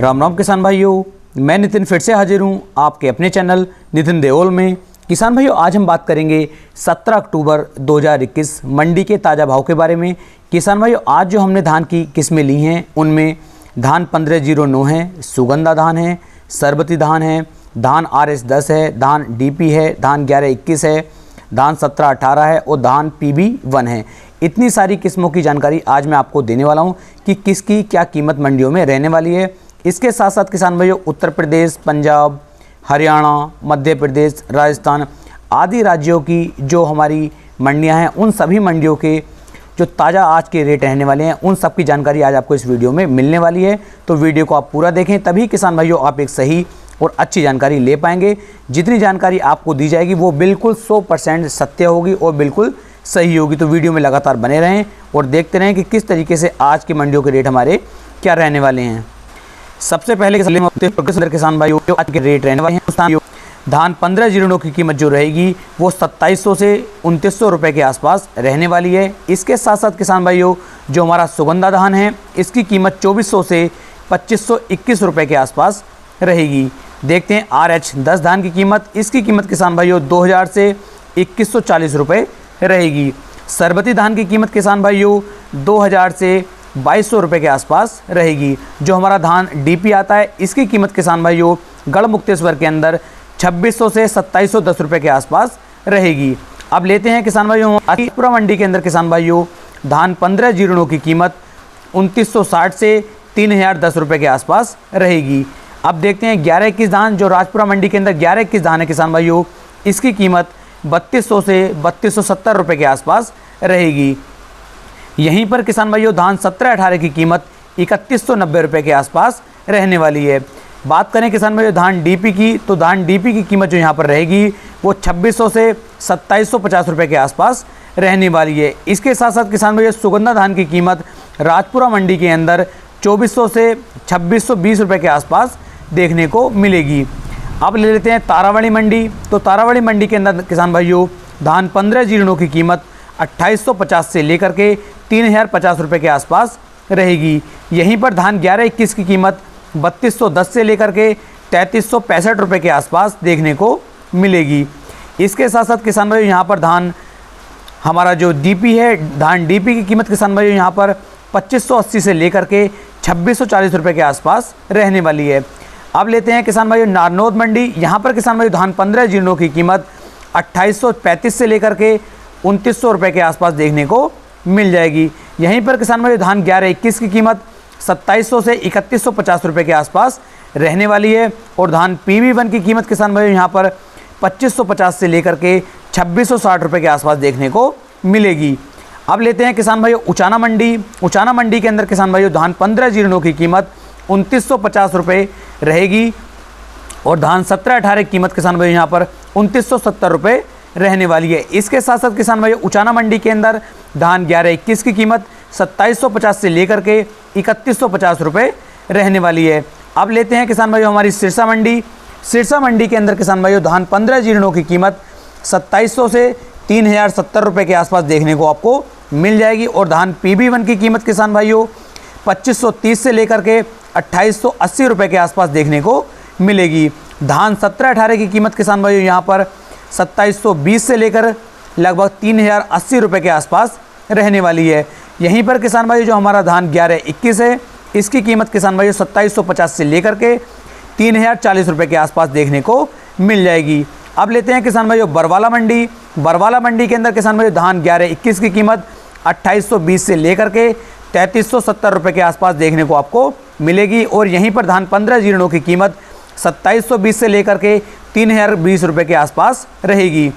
राम राम किसान भाइयों, मैं नितिन फिर से हाजिर हूँ आपके अपने चैनल नितिन देओल में। किसान भाइयों, आज हम बात करेंगे 17 अक्टूबर 2021 मंडी के ताज़ा भाव के बारे में। किसान भाइयों, आज जो हमने धान की किस्में ली हैं उनमें धान 1509 है, सुगंधा धान है, सरबती धान है, धान RS10 है, धान DP है, धान 1121 है, धान 1718 है और धान PB1 है। इतनी सारी किस्मों की जानकारी आज मैं आपको देने वाला हूं कि किसकी क्या कीमत मंडियों में रहने वाली है। इसके साथ साथ किसान भाइयों, उत्तर प्रदेश, पंजाब, हरियाणा, मध्य प्रदेश, राजस्थान आदि राज्यों की जो हमारी मंडियां हैं उन सभी मंडियों के जो ताज़ा आज के रेट रहने वाले हैं उन सब की जानकारी आज आपको इस वीडियो में मिलने वाली है। तो वीडियो को आप पूरा देखें, तभी किसान भाइयों आप एक सही और अच्छी जानकारी ले पाएंगे। जितनी जानकारी आपको दी जाएगी वो बिल्कुल 100% सत्य होगी और बिल्कुल सही होगी। तो वीडियो में लगातार बने रहें और देखते रहें कि किस तरीके से आज की मंडियों के रेट हमारे क्या रहने वाले हैं। सबसे पहले किसान भाइयों आज के रेट रहने वाले हैं। धान 1509 की कीमत जो रहेगी वो 2700 से 2900 रुपये के आसपास रहने वाली है। इसके साथ साथ किसान भाइयों, जो हमारा सुगंधा धान है इसकी कीमत 2400 से 2521 रुपये के आसपास रहेगी। देखते हैं RH10 धान की कीमत। इसकी कीमत किसान भाइयों 2000 से 2140 रुपये रहेगी। सरबती धान की कीमत किसान भाइयों 2000 से 2200 रुपये के आसपास रहेगी। जो हमारा धान DP आता है इसकी कीमत किसान भाइयों गढ़मुक्तेश्वर के अंदर 2600 से 2710 रुपये के आसपास रहेगी। अब लेते हैं किसान भाइयों राजपुरा मंडी के अंदर किसान भाइयों धान 1509 की कीमत 2960 से 3010 रुपये के आसपास रहेगी। अब देखते हैं 1121 धान, जो राजपुरा मंडी के अंदर 1121 धान है किसान भाइयों, इसकी कीमत 3200 से 3270 रुपये के आसपास रहेगी। यहीं पर किसान भाइयों धान 1718 की कीमत 3190 रुपये के आसपास रहने वाली है। बात करें किसान भाइयों धान DP की, तो धान DP की कीमत जो यहाँ पर रहेगी वो 2600 से 2750 रुपये के आसपास रहने वाली है। इसके साथ साथ किसान भाइयों सुगंधा धान की कीमत राजपुरा मंडी के अंदर 2400 से 2620 रुपये के आसपास देखने को मिलेगी। अब ले लेते हैं तारावड़ी मंडी। तो तारावड़ी मंडी के अंदर किसान भाइयों धान 1509 की कीमत 2850 से लेकर के 3050 रुपये के आसपास रहेगी। यहीं पर धान 1121 की कीमत 3210 से लेकर के 3365 रुपये के आसपास देखने को मिलेगी। इसके साथ साथ किसान भाइयों यहाँ पर धान हमारा जो DP है, धान DP की कीमत किसान भाइयों यहाँ पर 2580 से लेकर के 2640 रुपये के आसपास रहने वाली है। अब लेते हैं किसान भाइयों नारनौद मंडी। यहाँ पर किसान भाइयों धान 1509 की कीमत 2835 से लेकर के 2900 रुपये के आसपास देखने को मिल जाएगी। यहीं पर किसान भाइयों धान 1121 की कीमत 2700 से 3150 रुपये के आसपास रहने वाली है और धान PB1 की कीमत किसान भाइयों यहाँ पर 2550 से लेकर के 2660 रुपये के आसपास देखने को मिलेगी। अब लेते हैं किसान भाइयों उचाना मंडी। उचाना मंडी के अंदर किसान भाइयों धान 1509 की कीमत 2950 रुपये रहेगी और धान 1718 की कीमत किसान भाइयों यहाँ पर 2970 रुपये रहने वाली है। इसके साथ साथ किसान भाइयों उचाना मंडी के अंदर धान 1121 की कीमत 2750 से लेकर के 3150 रुपये रहने वाली है। अब लेते हैं किसान भाइयों हमारी सिरसा मंडी। सिरसा मंडी के अंदर किसान भाइयों धान 1509 की कीमत 2700 से 3070 रुपये के आसपास देखने को आपको मिल जाएगी और धान PB1 की कीमत किसान भाइयों 2530 से लेकर के 2880 रुपये के आसपास देखने को मिलेगी। धान 1718 की कीमत किसान भाइयों यहाँ पर 2720 से लेकर लगभग 3080 रुपये के आसपास रहने वाली है। यहीं पर किसान भाइयों जो हमारा धान 1121 है इसकी कीमत किसान भाइयों 2750 से लेकर के 3040 रुपये के आसपास देखने को मिल जाएगी। अब लेते हैं किसान भाइयों बरवाला मंडी। बरवाला मंडी के अंदर किसान भाइयों धान 1121 की कीमत 2820 से लेकर के 3370 रुपये के आसपास देखने को आपको मिलेगी और यहीं पर धान 1509 की कीमत 2720 से लेकर के 3020 रुपये के आसपास रहेगी।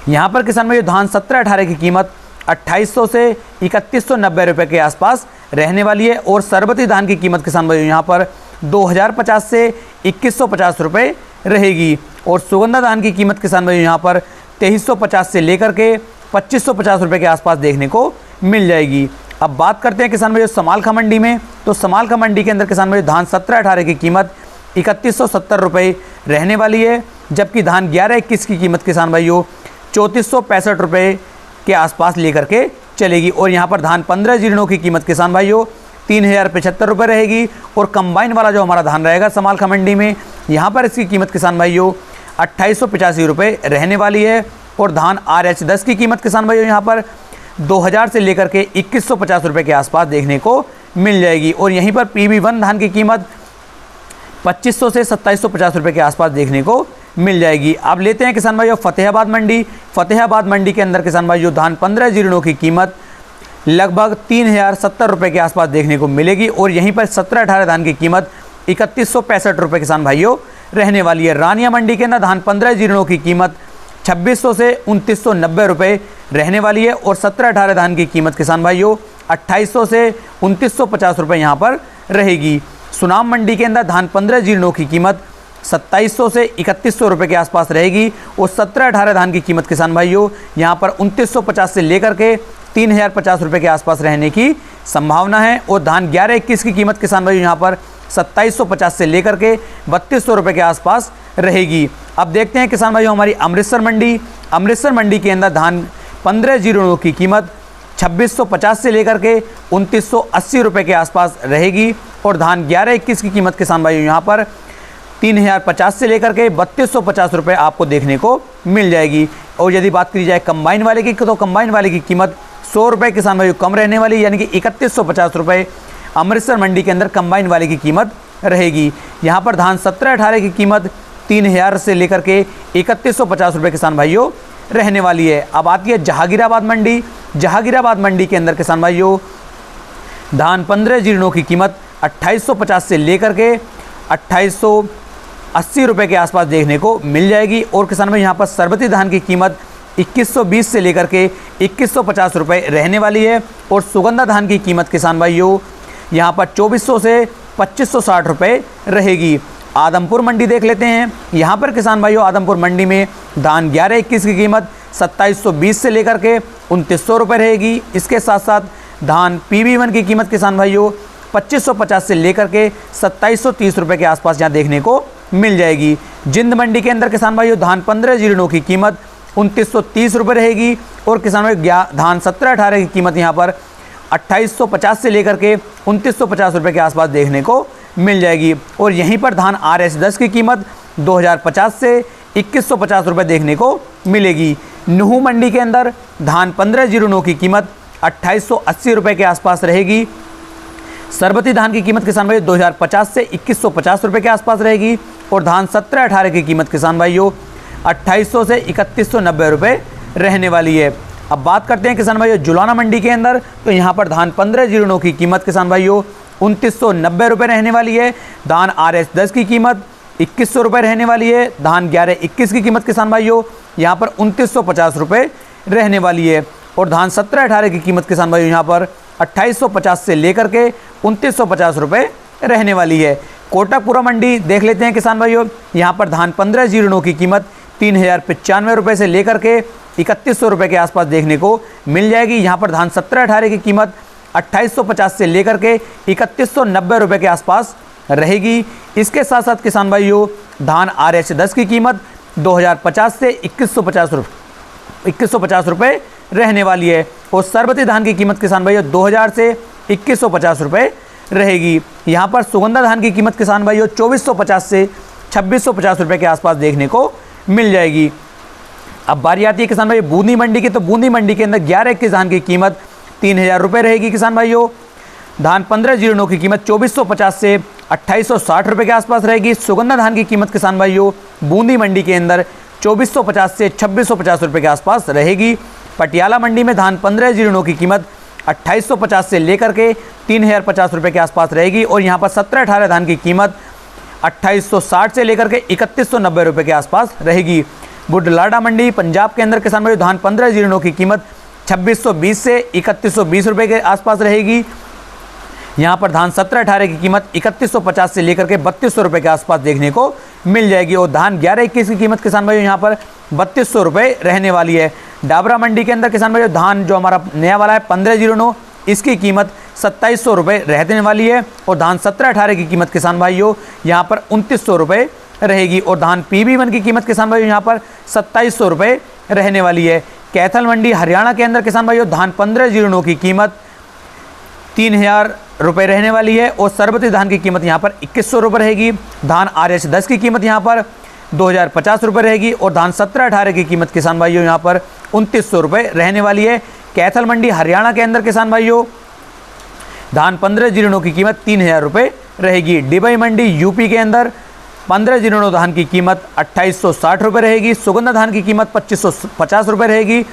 यहाँ पर किसान भाइयों धान 1718 की कीमत 2800 से 3190 रुपये के आसपास रहने वाली है और सरबती धान की कीमत किसान भाइयों यहाँ पर 2050 से 2150 रुपये रहेगी और सुगंधा धान की कीमत किसान भाइयों यहाँ पर 2350 से लेकर के 2550 रुपये के आसपास देखने को मिल जाएगी। अब बात करते हैं किसान भाइयों समालखा मंडी में। तो समालखा मंडी के अंदर किसान भाइयों धान 1718 की कीमत 3170 रुपये रहने वाली है, जबकि धान 1121 की कीमत किसान भाइयों 3465 रुपये के आसपास लेकर के चलेगी और यहाँ पर धान 1509 की कीमत किसान भाइयों 3075 रुपये रहेगी। और कंबाइन वाला जो हमारा धान रहेगा समालखा मंडी में, यहाँ पर इसकी कीमत किसान भाइयों 2885 रुपये रहने वाली है। और धान RH10 की कीमत किसान भाइयों यहाँ पर 2000 से लेकर के 2150 रुपये के आसपास देखने को मिल जाएगी। और यहीं पर PB1 धान की कीमत 2500 से 2750 रुपये के आसपास देखने को मिल जाएगी। अब लेते हैं किसान भाइयों फतेहाबाद मंडी। फतेहाबाद मंडी के अंदर किसान भाइयों धान 1509 की कीमत लगभग 3070 रुपये के आसपास देखने को मिलेगी। और यहीं पर 1718 धान की कीमत 3165 रुपये किसान भाइयों रहने वाली है। रानिया मंडी के अंदर धान 1509 की कीमत 2600 से 2990 रुपये रहने वाली है। और 1718 धान की कीमत किसान भाइयों 2800 से 2950 रुपये यहाँ पर रहेगी। सुनाम मंडी के अंदर धान 1509 की कीमत 2700 से 3100 रुपये के आसपास रहेगी। और 1718 धान की कीमत किसान भाइयों यहाँ पर 2950 से लेकर के 3050 रुपये के आसपास रहने की संभावना है। और धान 1121 की कीमत किसान भाइयों यहाँ पर 2750 से लेकर के 3200 रुपये के आसपास रहेगी। अब देखते हैं किसान भाइयों हमारी अमृतसर मंडी। अमृतसर मंडी के अंदर धान 1509 की कीमत 2650 से लेकर के 2980 रुपये के आसपास रहेगी। और धान 1121 की कीमत किसान भाइयों यहाँ पर 3050 से लेकर के 3250 रुपये आपको देखने को मिल जाएगी। और यदि बात करी जाए कंबाइन वाले की, तो कंबाइन वाले की कीमत 100 रुपये किसान भाइयों कम रहने वाली, यानी कि 3150 रुपये अमृतसर मंडी के अंदर कंबाइन वाले की कीमत रहेगी। यहाँ पर धान 1718 की कीमत 3000 से लेकर के 3150 रुपये किसान भाइयों रहने वाली है। अब आती है जहांगीराबाद मंडी। जहांगीराबाद मंडी के अंदर किसान भाइयों धान 1509 की कीमत 2850 से लेकर के 2880 रुपये के आसपास देखने को मिल जाएगी। और किसान भाई यहाँ पर सरबती धान की कीमत 2120 से लेकर के 2150 रुपये रहने वाली है। और सुगंधा धान की कीमत किसान भाइयों यहाँ पर 2400 से 2560 रुपये रहेगी। आदमपुर मंडी देख लेते हैं। यहाँ पर किसान भाइयों आदमपुर मंडी में धान 1121 की कीमत 2720 से लेकर के 2900 रुपये रहेगी। इसके साथ साथ धान PB1 की कीमत किसान भाइयों 2550 से लेकर के 2730 रुपये के आसपास यहाँ देखने को मिल जाएगी। जिंद मंडी के अंदर किसान भाइयों धान 1509 की कीमत 2930 रुपये रहेगी। और किसान भाइयों धान 1718 की कीमत यहाँ पर 2850 से लेकर के 2950 रुपये के आसपास देखने को मिल जाएगी। और यहीं पर धान RH10 की कीमत 2050 से 2150 रुपये देखने को मिलेगी। नुहू मंडी के अंदर धान 1509 की कीमत 2880 रुपये के आसपास रहेगी। सरबती धान की कीमत किसान भाइयों 2050 से 2150 रुपये के आसपास रहेगी। और धान 1718 की कीमत किसान भाइयों 2800 से 3190 रुपये रहने वाली है। अब बात करते हैं किसान भाइयों जुलाना मंडी के अंदर, तो यहाँ पर धान 1509 की कीमत किसान भाइयों 2990 रुपये रहने वाली है। धान RH10 की कीमत 2100 रुपये रहने वाली है। धान 1121 की कीमत किसान भाइयों यहाँ पर 2950 रुपये रहने वाली है। और धान 1718 की कीमत किसान भाइयों यहाँ पर 2850 से लेकर के 2950 रुपये रहने वाली है। कोटकपुरा मंडी देख लेते हैं किसान भाइयों। यहाँ पर धान 1509 की कीमत 3095 रुपये से लेकर के 3100 रुपये के आसपास देखने को मिल जाएगी। यहाँ पर धान 1718 की कीमत 2850 से लेकर के 3190 रुपये के आसपास रहेगी। इसके साथ साथ किसान भाइयों धान RH10 की कीमत 2050 से 2150 रुपये रहने वाली है। और सरबती धान की कीमत किसान भाइयों 2000 से 2150 रुपये रहेगी। यहाँ पर सुगंधा धान की कीमत किसान भाइयों 2450 से 2650 रुपये के आसपास देखने को मिल जाएगी। अब बारी आती है किसान भाई बूंदी मंडी की, तो बूंदी मंडी के अंदर 1121 धान की कीमत 3000 रुपये रहेगी। किसान भाइयों धान 1509 की कीमत 2450 से 2860 रुपये के आसपास रहेगी। सुगंधा धान की कीमत किसान भाइयों बूंदी मंडी के अंदर 2450 से 2650 रुपये के आसपास रहेगी। पटियाला मंडी में धान 1509 की कीमत 2850 से लेकर के 3050 रुपये के आसपास रहेगी। और यहाँ पर 1718 धान की कीमत 2860 से लेकर के 3190 रुपये के आसपास रहेगी। बुढलाडा मंडी पंजाब के अंदर किसान भाई धान 1509 की कीमत 2620 से 3120 रुपये के आसपास रहेगी। यहाँ पर धान 1718 की कीमत 3150 से लेकर के 3200 रुपये के आसपास देखने को मिल जाएगी। और धान 1121 की कीमत किसान भाइयों यहाँ पर 3200 रुपये रहने वाली है। डाबरा मंडी के अंदर किसान भाइयों धान जो हमारा नया वाला है 1509, इसकी कीमत 2700 रुपये रहने वाली है। और धान 1718 की कीमत किसान भाइयों यहाँ पर 2900 रुपये रहेगी। और धान PB1 की कीमत किसान भाइयों यहाँ पर 2700 रुपये रहने वाली है। कैथल मंडी हरियाणा के अंदर किसान भाइयों धान 1509 की कीमत रुपये रहने वाली है। और सरबती धान की कीमत यहाँ पर 2100 रुपये रहेगी। धान RH 10 की कीमत यहाँ पर 2050 रुपये रहेगी। और धान 17-18 की कीमत किसान भाइयों यहाँ पर 2900 रुपये रहने वाली है। कैथल मंडी हरियाणा के अंदर किसान भाइयों धान 15 जीरो की कीमत 3000 रुपये रहेगी। डिबई मंडी यूपी के अंदर 15 जीरो धान की कीमत 2860 रुपये रहेगी। सुगंधा धान की कीमत 2550 रुपये रहेगी।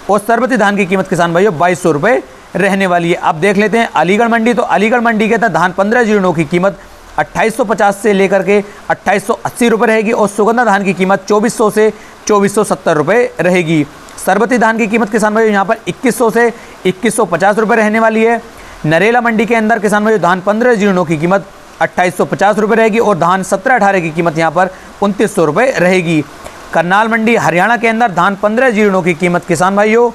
और सरबती धान की कीमत किसान भाइयों 2200 रुपये रहने वाली है। अब देख लेते हैं अलीगढ़ मंडी। तो अलीगढ़ मंडी के अंदर धान 15 जीरो की कीमत 2850 से लेकर के 2880 रुपये रहेगी। और सुगंधा धान की कीमत 2400 से 2470 रुपये रहेगी। सरबती धान की कीमत किसान भाइयों यहाँ पर 2100 से 2150 रुपये रहने वाली है। नरेला मंडी के अंदर किसान भाइयों धान 15 जीरो की कीमत 2850 रुपये रहेगी। और धान 17-18 की कीमत यहाँ पर 2900 रुपये रहेगी। करनाल मंडी हरियाणा के अंदर धान 15 जीरो की कीमत किसान भाइयों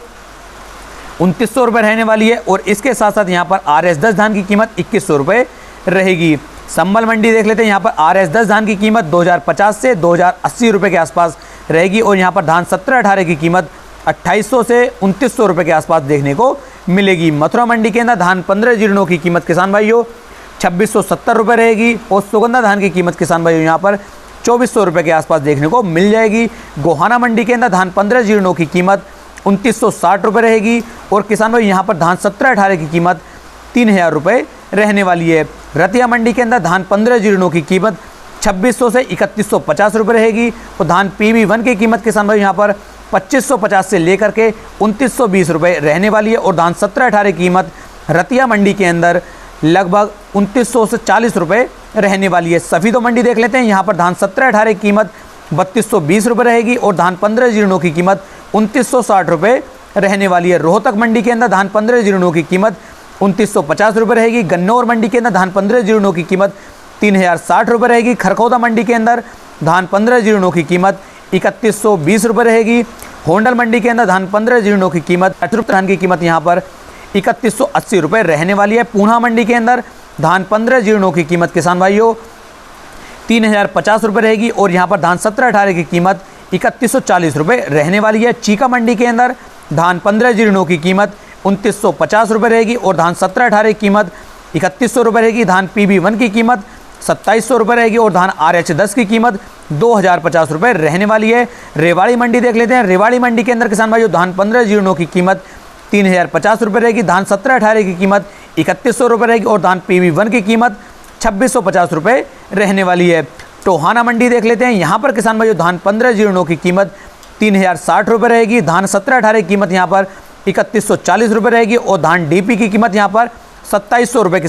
2900 रुपये रहने वाली है। और इसके साथ साथ यहाँ पर RH 10 धान की कीमत 2100 रुपये रहेगी। संभल मंडी देख लेते हैं। यहाँ पर RH 10 धान की कीमत 2050 से 2080 रुपये के आसपास रहेगी। और यहाँ पर धान 17-18 की कीमत 2800 से 2900 रुपये के आसपास देखने को मिलेगी। मथुरा मंडी के अंदर धान 15 जीरो की कीमत किसान भाइयों 2670 रुपये रहेगी। और सुगंधा धान की कीमत किसान भाइयों यहाँ पर 2400 रुपये के आसपास देखने को मिल जाएगी। गोहाना मंडी के अंदर धान 15 जीरो की कीमत 2960 रुपये रहेगी। और किसान भाई यहाँ पर धान 17-18 की कीमत 3000 रुपये रहने वाली है। रतिया मंडी के अंदर धान 15 जीरो की कीमत 2600 से 3150 रुपये रहेगी। और धान PB1 की कीमत किसान भाई यहाँ पर 2550 से लेकर के 2920 रुपये रहने वाली है। और धान 17-18 की कीमत रतिया मंडी के अंदर लगभग 2900 से 40 रुपये रहने वाली है। सफीदो मंडी देख लेते हैं। यहाँ पर धान 17-18 की कीमत 3220 रुपये रहेगी। और धान 15 जीरो की कीमत 2960 रुपये रहने वाली है। रोहतक मंडी के अंदर धान 15 जीरो की कीमत 2950 रुपये रहेगी। गन्नौर मंडी के अंदर धान 15 जीरो की कीमत 3060 रुपये रहेगी। खरखौदा मंडी के अंदर धान 15 जीरो की कीमत 3120 रुपये रहेगी। होंडल मंडी के अंदर धान 15 जीरो की कीमत धान की कीमत यहाँ पर 3180 रुपये रहने वाली है। पूना मंडी के अंदर धान 15 जीरो की कीमत किसान भाइयों 3050 रुपये रहेगी। और यहाँ पर धान 17-18 की कीमत 3140 रुपये रहने वाली है। चीका मंडी के अंदर धान 15 जीरो की कीमत 2950 रुपये रहेगी। और धान 17-18 की कीमत 3100 रुपये रहेगी। धान PB1 की कीमत 2700 रुपये रहेगी। और धान RH 10 की कीमत 2050 रुपये रहने वाली है। रेवाड़ी मंडी देख लेते हैं। रेवाड़ी मंडी के अंदर किसान भाइयों धान 15 जीरो की कीमत 3050 रुपये रहेगी। धान 17-18 की कीमत 3100 रुपये रहेगी। और धान PB1 की कीमत 2650 रुपये रहने वाली है। टोहाना मंडी देख लेते हैं। यहाँ पर किसान भाइयों धान 15 जीरो की कीमत 3060 रुपये रहेगी। धान 17-18 की कीमत यहाँ पर 3140 रुपये रहेगी। और धान DP की कीमत यहाँ पर 2700 रुपये